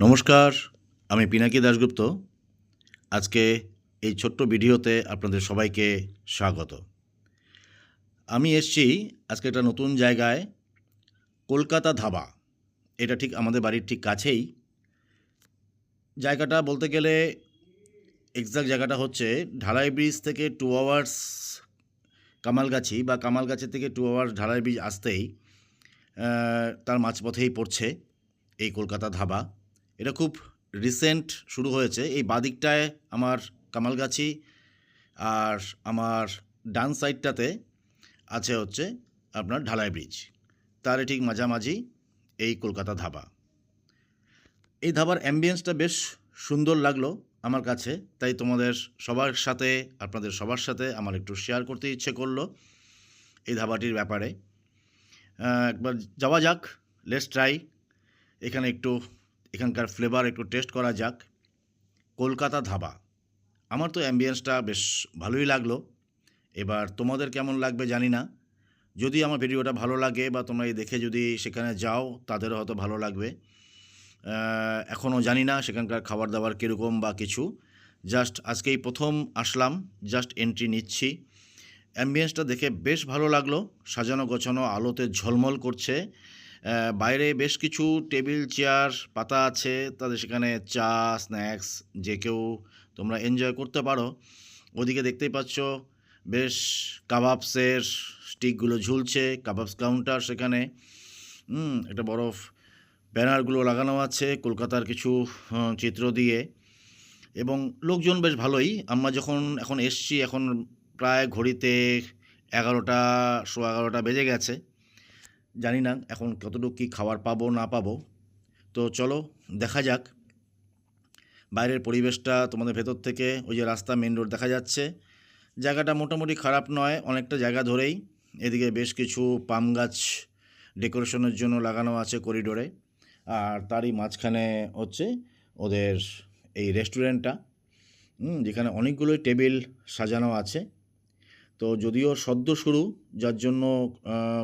নমস্কার, আমি পিনাকি দাশগুপ্ত। আজকে এই ছোট্ট ভিডিওতে আপনাদের সবাইকে স্বাগত। আমি এসেছি আজকে একটা নতুন জায়গায়, কলকাতা ধাবা। এটা ঠিক আমাদের বাড়ির ঠিক কাছেই। জায়গাটা বলতে গেলে এক্সাক্ট জায়গাটা হচ্ছে ঢালাই ব্রিজ থেকে 2 আওয়ার্স কামালগাছি, বা কামালগাছি থেকে 2 আওয়ার্স ঢালাই ব্রিজ আসতেই তার মাঝপথেই পড়ছে এই কলকাতা ধাবা। এটা খুব রিসেন্ট শুরু হয়েছে। এই বাদিকটায় আমার কামালগাছি, আর আমার ডান সাইডটাতে আছে হচ্ছে আপনার ঢালাই ব্রিজ। তার ঠিক মাঝামাঝি এই কলকাতা ধাবা। এই ধাবার অ্যাম্বিয়েন্সটা বেশ সুন্দর লাগলো আমার কাছে, তাই তোমাদের সবার সাথে, আপনাদের সবার সাথে আমার একটু শেয়ার করতে ইচ্ছে করলো এই ধাবাটির ব্যাপারে। একবার যাওয়া যাক, লেটস ট্রাই। এখানকার ফ্লেভার একটু টেস্ট করা যাক। কলকাতা ধাবা, আমার তো অ্যাম্বিয়েন্সটা বেশ ভালোই লাগলো। এবার তোমাদের কেমন লাগবে জানি না। যদি আমার ভিডিওটা ভালো লাগে বা তোমরা এই দেখে যদি সেখানে যাও, তাদেরও হয়তো ভালো লাগবে। এখনও জানি না সেখানকার খাবার দাবার কীরকম বা কিছু। জাস্ট আজকেই প্রথম আসলাম, জাস্ট এন্ট্রি নিচ্ছি। অ্যাম্বিয়েন্সটা দেখে বেশ ভালো লাগলো, সাজানো গোছানো, আলোতে ঝলমল করছে। বাইরে বেশ কিছু টেবিল চেয়ার পাতা আছে, তাদের সেখানে চা, স্ন্যাক্স যে কেউ তোমরা এনজয় করতে পারো। ওদিকে দেখতেই পাচ্ছ বেশ কাবাবসের স্টিকগুলো ঝুলছে, কাবাবস কাউন্টার সেখানে। একটা বড় ব্যানারগুলো লাগানো আছে কলকাতার কিছু চিত্র দিয়ে, এবং লোকজন বেশ ভালোই। আমরা যখন এখন এসছি, এখন প্রায় ঘড়িতে 11টা, সোয়া 11টা বেজে গেছে। জানি না এখন কতটুকু কী খাবার পাবো না পাবো। তো চলো দেখা যাক। বাইরের পরিবেশটা তোমাদের ভেতর থেকে ওই যে রাস্তা, মেন রোড দেখা যাচ্ছে। জায়গাটা মোটামুটি খারাপ নয়, অনেকটা জায়গা ধরেই। এদিকে বেশ কিছু পাম গাছ ডেকোরেশনের জন্য লাগানো আছে করিডোরে, আর তারই মাঝখানে হচ্ছে ওদের এই রেস্টুরেন্টটা, যেখানে অনেকগুলোই টেবিল সাজানো আছে। তো যদিও সদ্য শুরু, যার জন্য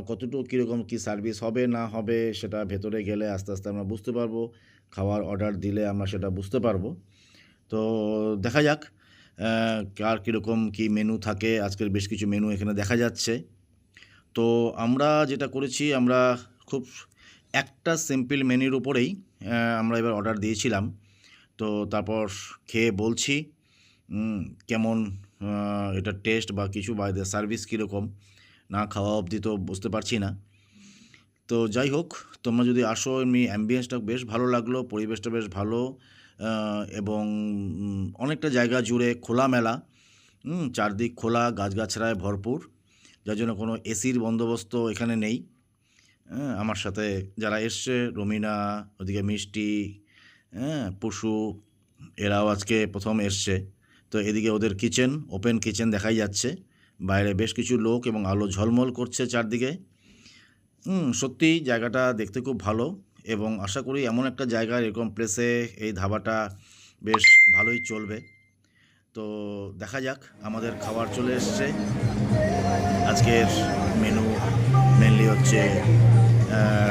কতটুকু কীরকম কী সার্ভিস হবে না হবে সেটা ভেতরে গেলে আস্তে আস্তে আমরা বুঝতে পারবো। খাওয়ার অর্ডার দিলে আমরা সেটা বুঝতে পারবো। তো দেখা যাক কার কীরকম কী মেনু থাকে। আজকের বেশ কিছু মেনু এখানে দেখা যাচ্ছে। তো আমরা যেটা করেছি, আমরা খুব একটা সিম্পল মেনুর উপরেই আমরা এবার অর্ডার দিয়েছিলাম। তো তারপর খেয়ে বলছি কেমন এটা টেস্ট বা কিছু, বা এদের সার্ভিস কীরকম। না খাওয়া অবধি তো বুঝতে পারছি না। তো যাই হোক, তোমরা যদি আসো, এমনি অ্যাম্বিয়েন্সটা বেশ ভালো লাগলো, পরিবেশটা বেশ ভালো, এবং অনেকটা জায়গা জুড়ে খোলামেলা, চারদিক খোলা, গাছগাছড়ায় ভরপুর, যার জন্য কোনো এসির বন্দোবস্ত এখানে নেই। আমার সাথে যারা এসছে, রমিনা, ওদিকে মিষ্টি, পশু, এরাও আজকে প্রথম এসছে। তো এদিকে ওদের কিচেন, ওপেন কিচেন দেখাই যাচ্ছে। বাইরে বেশ কিছু লোক এবং আলো ঝলমল করছে চারদিকে। সত্যিই জায়গাটা দেখতে খুব ভালো, এবং আশা করি এমন একটা জায়গায়, এরকম প্লেসে এই ধাবাটা বেশ ভালোই চলবে। তো দেখা যাক। আমাদের খাবার চলে এসছে। আজকের মেনু মেনলি হচ্ছে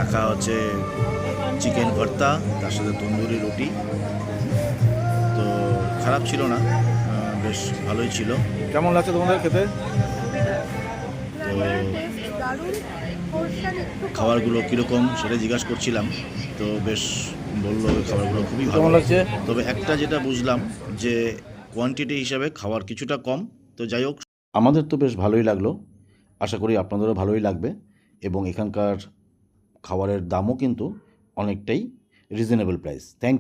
রাখা হচ্ছে চিকেন ভর্তা, তার সাথে তন্দুরি রুটি। তো খারাপ ছিল না, বেশ ভালোই ছিল। কেমন লাগছে তোমাদের খেতে? তো খাবারগুলো কীরকম সেটা জিজ্ঞাসা করছিলাম, তো বেশ বললো খাবারগুলো খুবই ভালো কেমন লাগছে? তবে একটা যেটা বুঝলাম যে কোয়ান্টিটি হিসাবে খাবার কিছুটা কম। তো যাই হোক, আমাদের তো বেশ ভালোই লাগলো, আশা করি আপনাদেরও ভালোই লাগবে। এবং এখানকার খাবারের দামও কিন্তু অনেকটাই রিজনেবল প্রাইস। থ্যাংক